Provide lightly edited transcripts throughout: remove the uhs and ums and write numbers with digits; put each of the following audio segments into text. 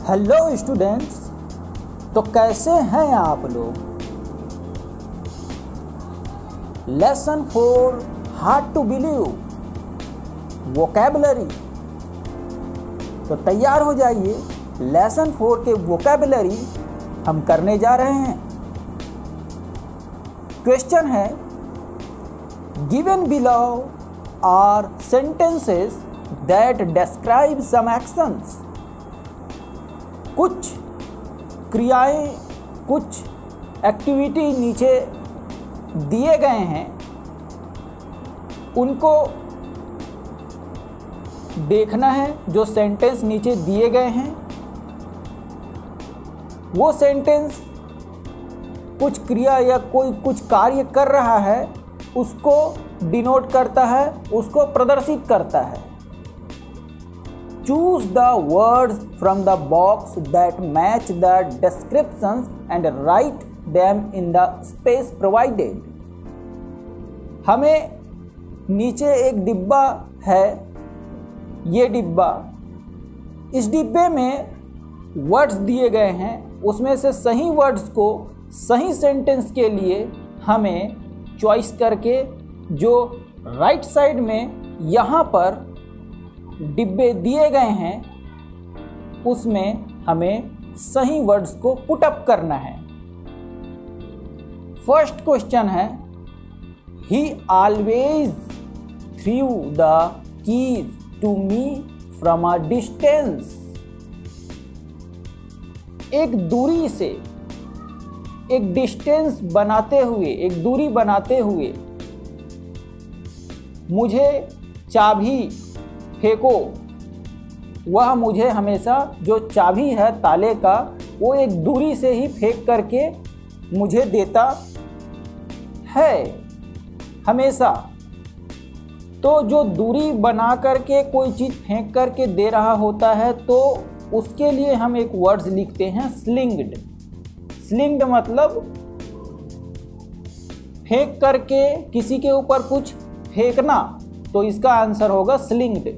Hello students, तो कैसे हैं आप लोग। Lesson 4 hard to believe vocabulary. तो तैयार हो जाइए, लेसन 4 के वोकैबुलरी हम करने जा रहे हैं। क्वेश्चन है, given below are sentences that describe some actions. कुछ क्रियाएं, कुछ एक्टिविटी नीचे दिए गए हैं, उनको देखना है। जो सेंटेंस नीचे दिए गए हैं वो सेंटेंस कुछ क्रिया या कोई कुछ कार्य कर रहा है, उसको डिनोट करता है, उसको प्रदर्शित करता है। Choose the words from the box that match the descriptions and write them in the space provided. हमें नीचे एक डिब्बा है, ये डिब्बा, इस डिब्बे में वर्ड्स दिए गए हैं, उसमें से सही वर्ड्स को सही सेंटेंस के लिए हमें चॉइस करके जो राइट साइड में यहाँ पर डिब्बे दिए गए हैं उसमें हमें सही वर्ड्स को पुट अप करना है। फर्स्ट क्वेश्चन है, he always throws the keys to me from a distance. एक दूरी से, एक डिस्टेंस बनाते हुए, एक दूरी बनाते हुए मुझे चाबी फेंको। वह मुझे हमेशा जो चाबी है ताले का, वो एक दूरी से ही फेंक करके मुझे देता है हमेशा। तो जो दूरी बना करके कोई चीज़ फेंक करके दे रहा होता है, तो उसके लिए हम एक वर्ड्स लिखते हैं स्लिंग्ड। स्लिंग्ड मतलब फेंक करके किसी के ऊपर कुछ फेंकना, तो इसका आंसर होगा स्लिंग्ड।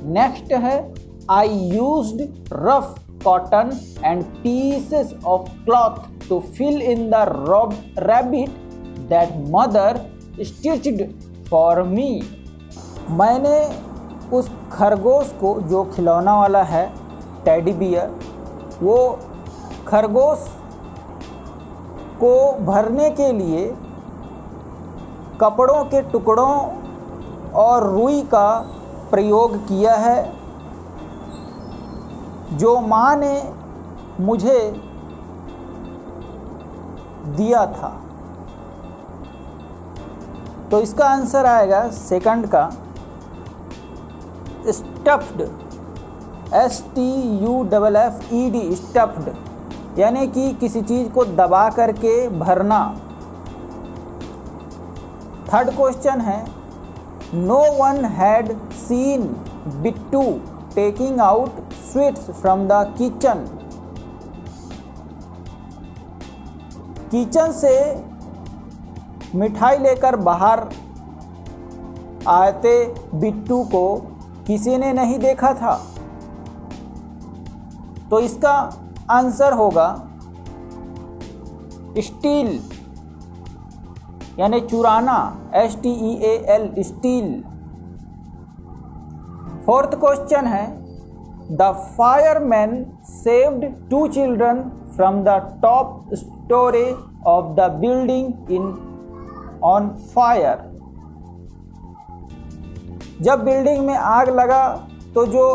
नेक्स्ट है, I used rough cotton and pieces of cloth to fill in the rabbit that mother stitched for me. मैंने उस खरगोश को, जो खिलौना वाला है टेडी बियर, वो खरगोश को भरने के लिए कपड़ों के टुकड़ों और रुई का प्रयोग किया है, जो माँ ने मुझे दिया था। तो इसका आंसर आएगा सेकंड का स्टफ्ड, STUFFED, स्टफ्ड, यानी कि किसी चीज़ को दबा करके भरना। थर्ड क्वेश्चन है, no one had seen Bittu taking out sweets from the kitchen. Kitchen से मिठाई लेकर बाहर आते बिट्टू को किसी ने नहीं देखा था। तो इसका आंसर होगा स्टील, यानी चुराना, STEAL, स्टील। फोर्थ क्वेश्चन है, the fireman saved 2 children from the top story of the building in on fire. जब बिल्डिंग में आग लगा तो जो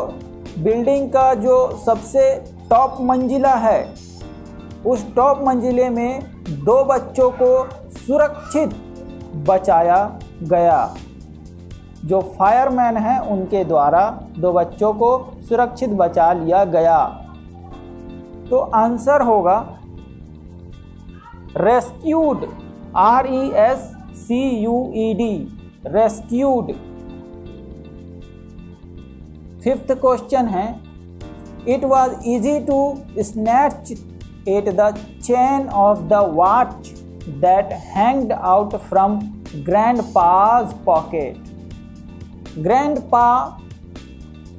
बिल्डिंग का जो सबसे टॉप मंजिला है, उस टॉप मंजिले में 2 बच्चों को सुरक्षित बचाया गया। जो फायरमैन हैं उनके द्वारा 2 बच्चों को सुरक्षित बचा लिया गया। तो आंसर होगा rescued, RESCUED, rescued. Fifth question है, it was easy to snatch at the chain of the watch that hanged out from grandpa's pocket. Grandpa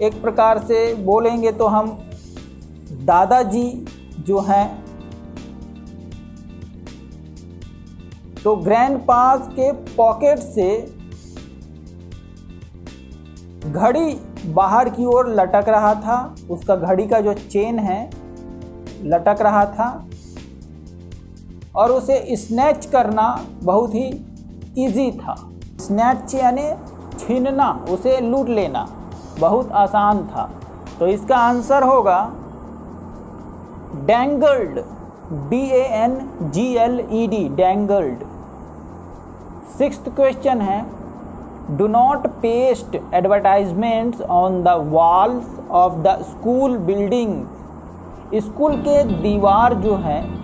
एक प्रकार से बोलेंगे तो हम दादाजी जो हैं, तो ग्रैंडपास के पॉकेट से घड़ी बाहर की ओर लटक रहा था, उसका घड़ी का जो चेन है लटक रहा था और उसे स्नैच करना बहुत ही इजी था। स्नैच यानी छीनना, उसे लूट लेना बहुत आसान था। तो इसका आंसर होगा डैंगल्ड, DANGLED, डैंगल्ड। 6th क्वेश्चन है, do not paste advertisements on the walls of the school building. School के दीवार जो है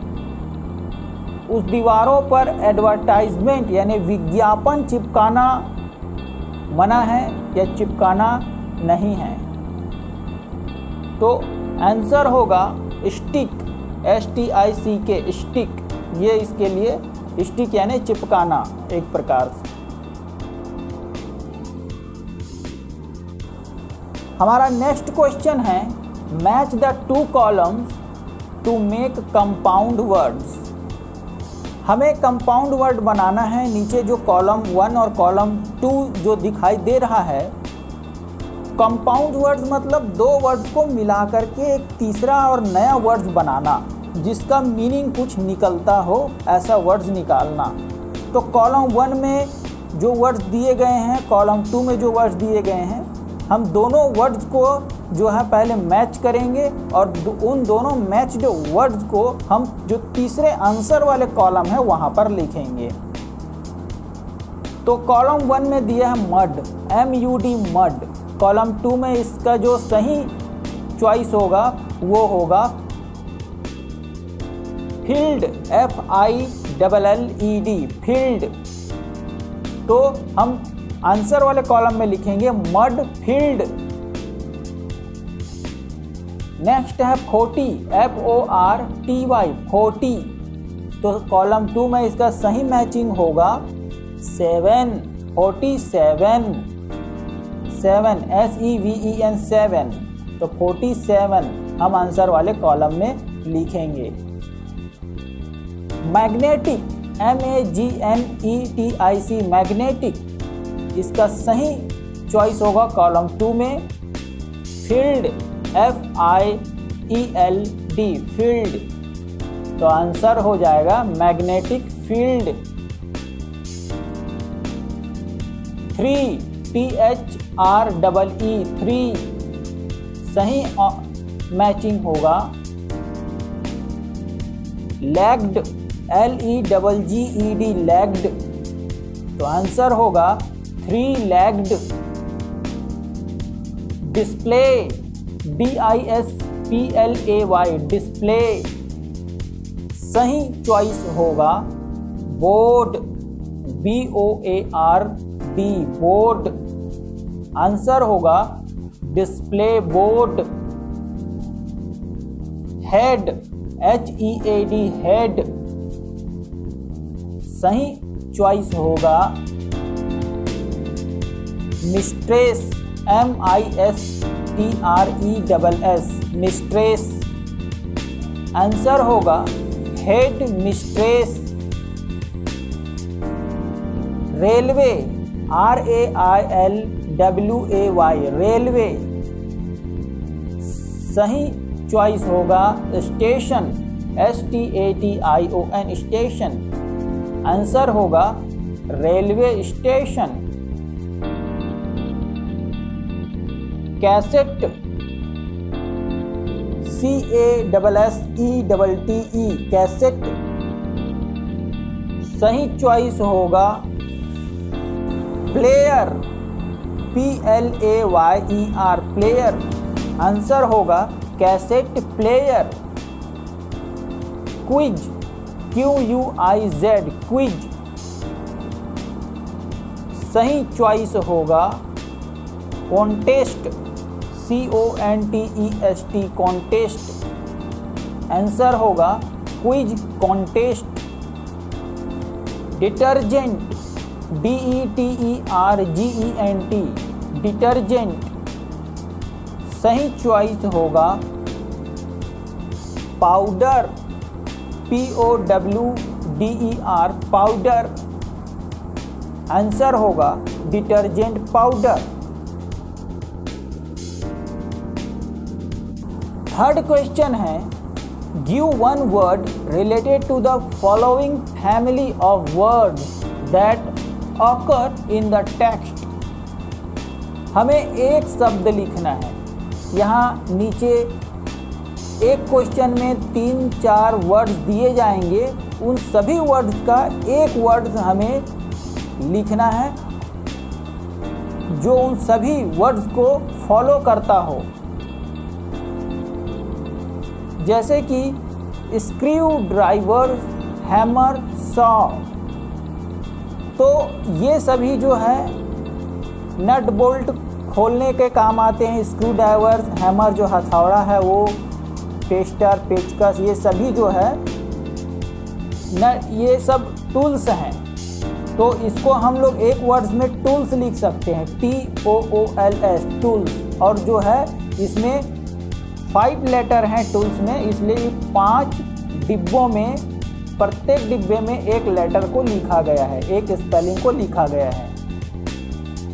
उस दीवारों पर एडवर्टाइजमेंट यानी विज्ञापन चिपकाना मना है या चिपकाना नहीं है। तो आंसर होगा स्टिक, STICK, स्टिक। ये इसके लिए स्टिक यानी चिपकाना एक प्रकार से। हमारा नेक्स्ट क्वेश्चन है, match the 2 columns to make compound words. हमें कंपाउंड वर्ड बनाना है। नीचे जो कॉलम 1 और कॉलम 2 जो दिखाई दे रहा है, कंपाउंड वर्ड्स मतलब 2 वर्ड्स को मिला करके एक तीसरा और नया वर्ड्स बनाना जिसका मीनिंग कुछ निकलता हो, ऐसा वर्ड्स निकालना। तो कॉलम 1 में जो वर्ड्स दिए गए हैं, कॉलम 2 में जो वर्ड्स दिए गए हैं, हम दोनों वर्ड्स को जो है पहले मैच करेंगे और उन दोनों मैच्ड वर्ड्स को हम जो तीसरे आंसर वाले कॉलम है वहाँ पर लिखेंगे। तो कॉलम 1 में दिया है मड, MUD, मड। कॉलम 2 में इसका जो सही चॉइस होगा वो होगा फील्ड, FILLED, फील्ड। तो हम आंसर वाले कॉलम में लिखेंगे मड फील्ड। नेक्स्ट है 40, FORTY, 40। तो कॉलम 2 में इसका सही मैचिंग होगा 7, 47, 7, SEVEN, 7। तो 47 हम आंसर वाले कॉलम में लिखेंगे। Magnetic, MAGNETIC, magnetic. इसका सही चॉइस होगा कॉलम 2 में फील्ड, FIELD, फील्ड। तो आंसर हो जाएगा मैग्नेटिक फील्ड। 3, THREE, 3। सही मैचिंग होगा लेग्ड, LEGGED, लेग्ड। तो आंसर होगा 3 लेग्ड। Display, DISPLAY, display. सही चॉइस होगा बोर्ड, BOARD, बोर्ड। आंसर होगा display board. Head, HEAD, head. सही चॉइस होगा मिस्ट्रेस, MISTRESS, मिस्ट्रेस। आंसर होगा head mistress. Railway, RAILWAY, railway. सही चॉइस होगा स्टेशन, STATION, स्टेशन। आंसर होगा railway station. Cassette, CASSETTE, cassette. सही चॉइस होगा प्लेयर, PLAYER, प्लेयर। आंसर होगा cassette player. Quiz, QUIZ, quiz. सही चॉइस होगा कॉन्टेस्ट, CONTEST, कॉन्टेस्ट। आंसर होगा quiz contest. Detergent, DETERGENT, detergent. सही चॉइस होगा पाउडर, POWDER, पाउडर। आंसर होगा डिटर्जेंट पाउडर। थर्ड क्वेश्चन है, give one word related to the following family of words that occur in the text. हमें एक शब्द लिखना है। यहाँ नीचे एक क्वेश्चन में 3-4 वर्ड्स दिए जाएंगे, उन सभी वर्ड्स का एक वर्ड्स हमें लिखना है जो उन सभी वर्ड्स को फॉलो करता हो। जैसे कि स्क्रू ड्राइवर, हैमर, सॉ। तो ये सभी जो है नट बोल्ट खोलने के काम आते हैं। स्क्रू ड्राइवर, हैमर जो हथौड़ा है वो, टेस्टर, पेचकस, ये सभी जो है ये सब टूल्स हैं। तो इसको हम लोग एक वर्ड्स में टूल्स लिख सकते हैं, TOOLS, टूल्स। और जो है इसमें 5 लेटर हैं टूल्स में, इसलिए 5 डिब्बों में प्रत्येक डिब्बे में एक लेटर को लिखा गया है, एक स्पेलिंग को लिखा गया है।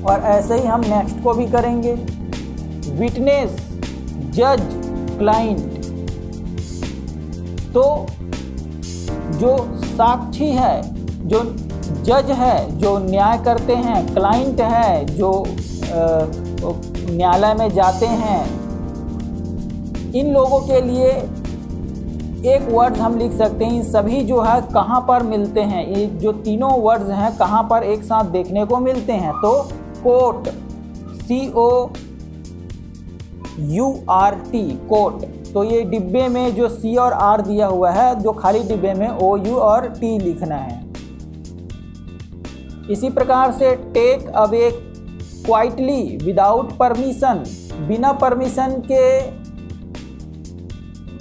और ऐसे ही हम नेक्स्ट को भी करेंगे। विटनेस, जज, क्लाइंट। तो जो साक्षी है, जो जज है, जो न्याय करते हैं, क्लाइंट है जो न्यायालय में जाते हैं, इन लोगों के लिए एक वर्ड हम लिख सकते हैं। सभी जो है कहाँ पर मिलते हैं, ये जो तीनों वर्ड्स हैं कहाँ पर एक साथ देखने को मिलते हैं। तो कोट, COURT, कोट। तो ये डिब्बे में जो C और R दिया हुआ है, जो खाली डिब्बे में OU और T लिखना है। इसी प्रकार से take away quietly without permission, बिना परमिशन के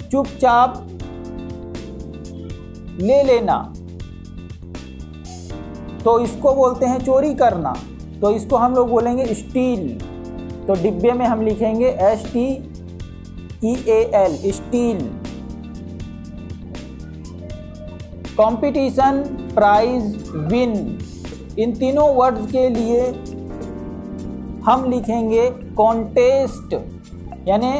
चुपचाप ले लेना, तो इसको बोलते हैं चोरी करना। तो इसको हम लोग बोलेंगे स्टील। तो डिब्बे में हम लिखेंगे STEAL, steal. Competition, prize, win. इन तीनों वर्ड्स के लिए हम लिखेंगे कॉन्टेस्ट, यानी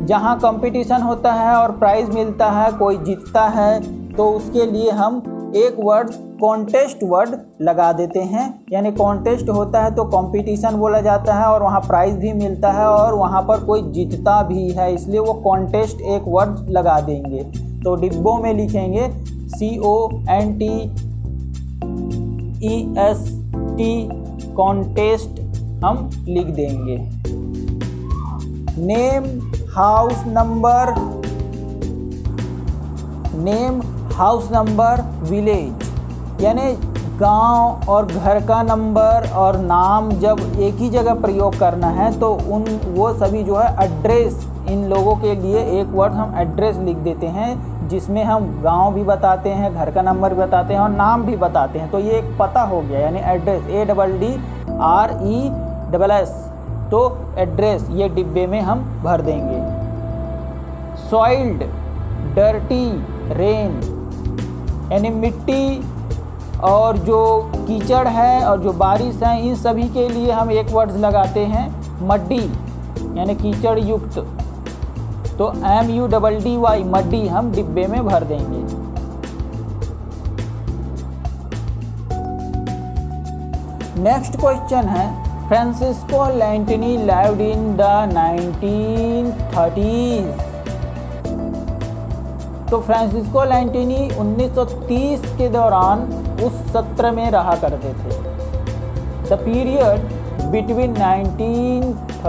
जहाँ कंपटीशन होता है और प्राइज मिलता है, कोई जीतता है, तो उसके लिए हम एक वर्ड कॉन्टेस्ट वर्ड लगा देते हैं। यानी कॉन्टेस्ट होता है तो कंपटीशन बोला जाता है और वहाँ प्राइज भी मिलता है और वहाँ पर कोई जीतता भी है, इसलिए वो कॉन्टेस्ट एक वर्ड लगा देंगे। तो डिब्बों में लिखेंगे CONTEST, कॉन्टेस्ट हम लिख देंगे। Name, house number, name, house number, village. यानी गांव और घर का नंबर और नाम जब एक ही जगह प्रयोग करना है तो वो सभी जो है एड्रेस, इन लोगों के लिए एक वर्ड हम एड्रेस लिख देते हैं, जिसमें हम गांव भी बताते हैं, घर का नंबर भी बताते हैं और नाम भी बताते हैं। तो ये एक पता हो गया, यानी एड्रेस, ADDRESS। तो एड्रेस ये डिब्बे में हम भर देंगे। Soiled, dirty, rain. यानी मिट्टी और जो कीचड़ है और जो बारिश है, इन सभी के लिए हम एक वर्ड लगाते हैं मड्डी, यानी कीचड़ युक्त। तो MUDDY, मड्डी हम डिब्बे में भर देंगे। नेक्स्ट क्वेश्चन है, Francisco Lantini lived in the 1930s। तो फ्रांसिस्को लैंटिनी 1930 के दौरान उस सत्र में रहा करते थे। The period between 1930 to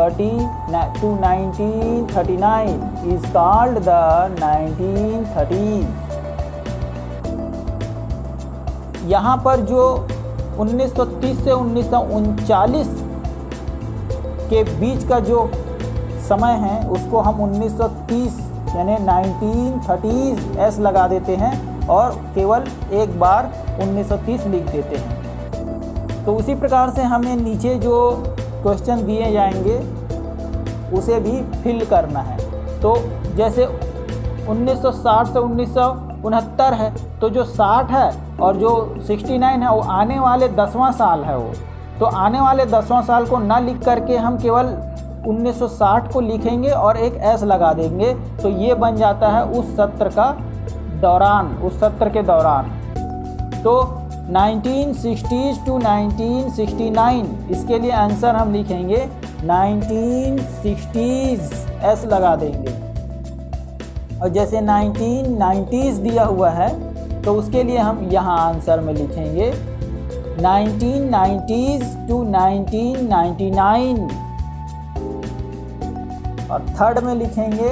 1939 is called the 1930s। यहाँ पर जो 1930 से 1939 के बीच का जो समय है उसको हम 1930 यानी 1930s लगा देते हैं और केवल एक बार 1930 लिख देते हैं। तो उसी प्रकार से हमें नीचे जो क्वेश्चन दिए जाएंगे उसे भी फिल करना है। तो जैसे 1960 से 1969 है, तो जो 60 है और जो 69 है वो आने वाले 10वां साल है। वो तो आने वाले 10वां साल को ना लिख करके हम केवल 1960 को लिखेंगे और एक एस लगा देंगे, तो ये बन जाता है उस सत्र का दौरान, उस सत्र के दौरान। तो 1960s to 1969, इसके लिए आंसर हम लिखेंगे 1960s, एस लगा देंगे। और जैसे 1990s दिया हुआ है तो उसके लिए हम यहाँ आंसर में लिखेंगे 1990s to 1999। और थर्ड में लिखेंगे,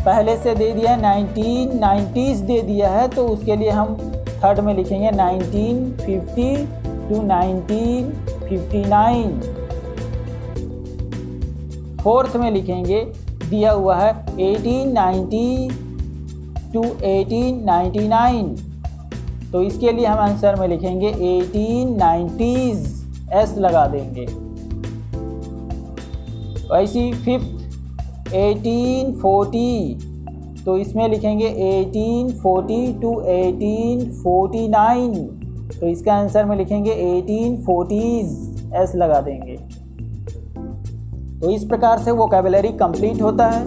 पहले से दे दिया है 1990s दे दिया है, तो उसके लिए हम थर्ड में लिखेंगे 1950 to 1959। फोर्थ में लिखेंगे, दिया हुआ है 1890 to 1899, तो इसके लिए हम आंसर में लिखेंगे 1890s, एस लगा देंगे। वैसी फिफ्थ 1840, तो इसमें लिखेंगे 1840 to 1849, तो इसका आंसर में लिखेंगे 1840s, एस लगा देंगे। तो इस प्रकार से वोकैबुलरी कंप्लीट होता है।